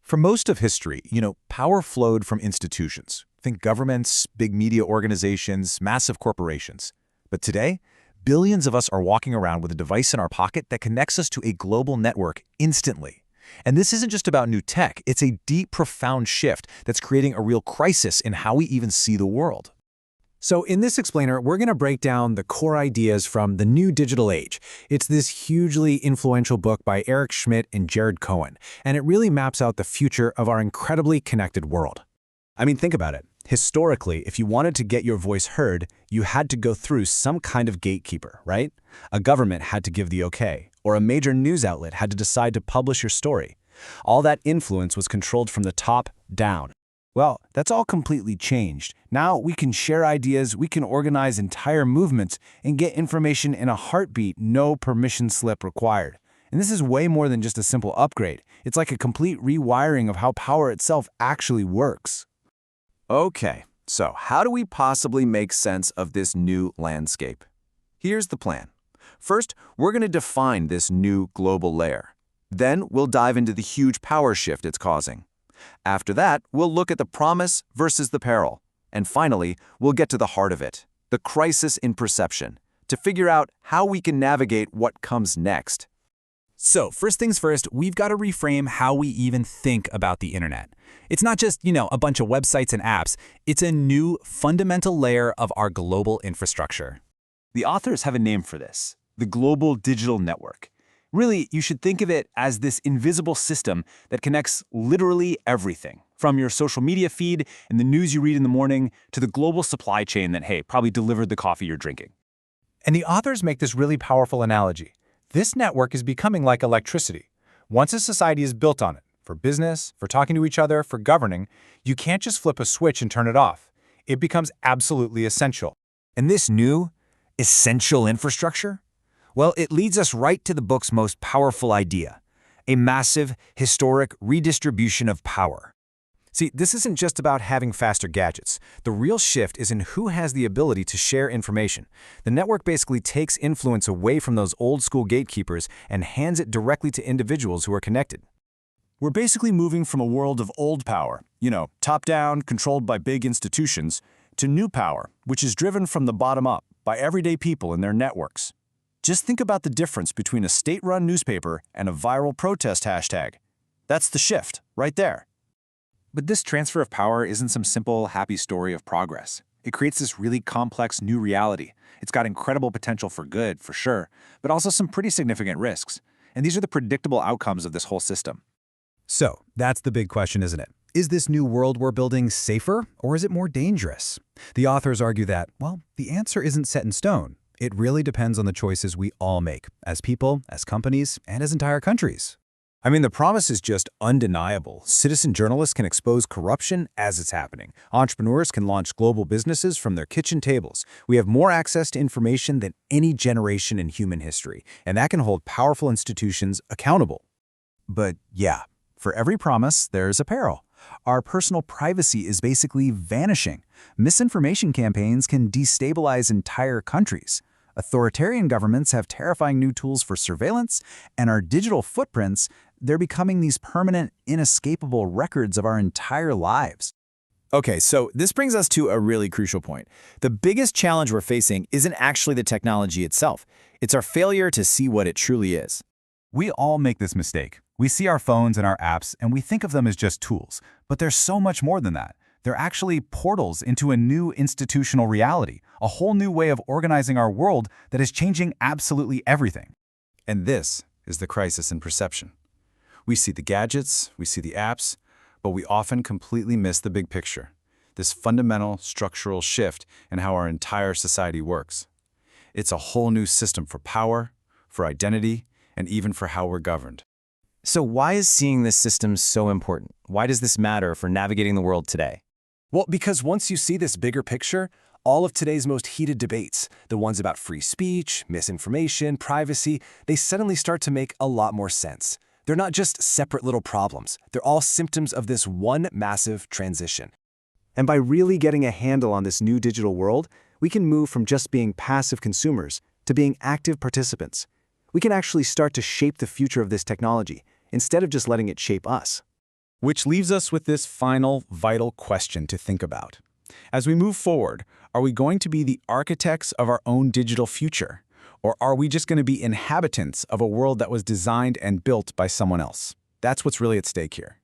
For most of history, power flowed from institutions. Think governments, big media organizations, massive corporations. But today, billions of us are walking around with a device in our pocket that connects us to a global network instantly. And this isn't just about new tech, it's a deep, profound shift that's creating a real crisis in how we even see the world. So in this explainer, we're going to break down the core ideas from The New Digital Age. It's this hugely influential book by Eric Schmidt and Cohen, and it really maps out the future of our incredibly connected world. I mean, think about it. Historically, if you wanted to get your voice heard, you had to go through some kind of gatekeeper, right? A government had to give the okay, or a major news outlet had to decide to publish your story. All that influence was controlled from the top down. Well, that's all completely changed. Now we can share ideas, we can organize entire movements, and get information in a heartbeat, no permission slip required. And this is way more than just a simple upgrade. It's like a complete rewiring of how power itself actually works. Okay, so how do we possibly make sense of this new landscape? Here's the plan. First, we're going to define this new global layer. Then we'll dive into the huge power shift it's causing. After that, we'll look at the promise versus the peril. And finally, we'll get to the heart of it, the crisis in perception, to figure out how we can navigate what comes next. So, first things first, we've got to reframe how we even think about the internet. It's not just, a bunch of websites and apps. It's a new fundamental layer of our global infrastructure. The authors have a name for this, the Global Digital Network. Really, you should think of it as this invisible system that connects literally everything, from your social media feed and the news you read in the morning to the global supply chain that, probably delivered the coffee you're drinking. And the authors make this really powerful analogy. This network is becoming like electricity. Once a society is built on it, for business, for talking to each other, for governing, you can't just flip a switch and turn it off. It becomes absolutely essential. And this new, essential infrastructure? Well, it leads us right to the book's most powerful idea, a massive, historic redistribution of power. See, this isn't just about having faster gadgets. The real shift is in who has the ability to share information. The network basically takes influence away from those old-school gatekeepers and hands it directly to individuals who are connected. We're basically moving from a world of old power, top-down, controlled by big institutions, to new power, which is driven from the bottom up by everyday people and their networks. Just think about the difference between a state-run newspaper and a viral protest hashtag. That's the shift, right there. But this transfer of power isn't some simple, happy story of progress. It creates this really complex new reality. It's got incredible potential for good, for sure, but also some pretty significant risks. And these are the predictable outcomes of this whole system. So, that's the big question, isn't it? Is this new world we're building safer, or is it more dangerous? The authors argue that, the answer isn't set in stone. It really depends on the choices we all make, as people, as companies, and as entire countries. I mean, the promise is just undeniable. Citizen journalists can expose corruption as it's happening. Entrepreneurs can launch global businesses from their kitchen tables. We have more access to information than any generation in human history, and that can hold powerful institutions accountable. But yeah, for every promise, there's a peril. Our personal privacy is basically vanishing. Misinformation campaigns can destabilize entire countries. Authoritarian governments have terrifying new tools for surveillance, and our digital footprints, they're becoming these permanent, inescapable records of our entire lives. Okay, so this brings us to a really crucial point. The biggest challenge we're facing isn't actually the technology itself. It's our failure to see what it truly is. We all make this mistake. We see our phones and our apps, and we think of them as just tools. But there's so much more than that. They're actually portals into a new institutional reality, a whole new way of organizing our world that is changing absolutely everything. And this is the crisis in perception. We see the gadgets, we see the apps, but we often completely miss the big picture, this fundamental structural shift in how our entire society works. It's a whole new system for power, for identity, and even for how we're governed. So why is seeing this system so important? Why does this matter for navigating the world today? Well, because once you see this bigger picture, all of today's most heated debates, the ones about free speech, misinformation, privacy, they suddenly start to make a lot more sense. They're not just separate little problems. They're all symptoms of this one massive transition. And by really getting a handle on this new digital world, we can move from just being passive consumers to being active participants. We can actually start to shape the future of this technology instead of just letting it shape us. Which leaves us with this final, vital question to think about. As we move forward, are we going to be the architects of our own digital future? Or are we just going to be inhabitants of a world that was designed and built by someone else? That's what's really at stake here.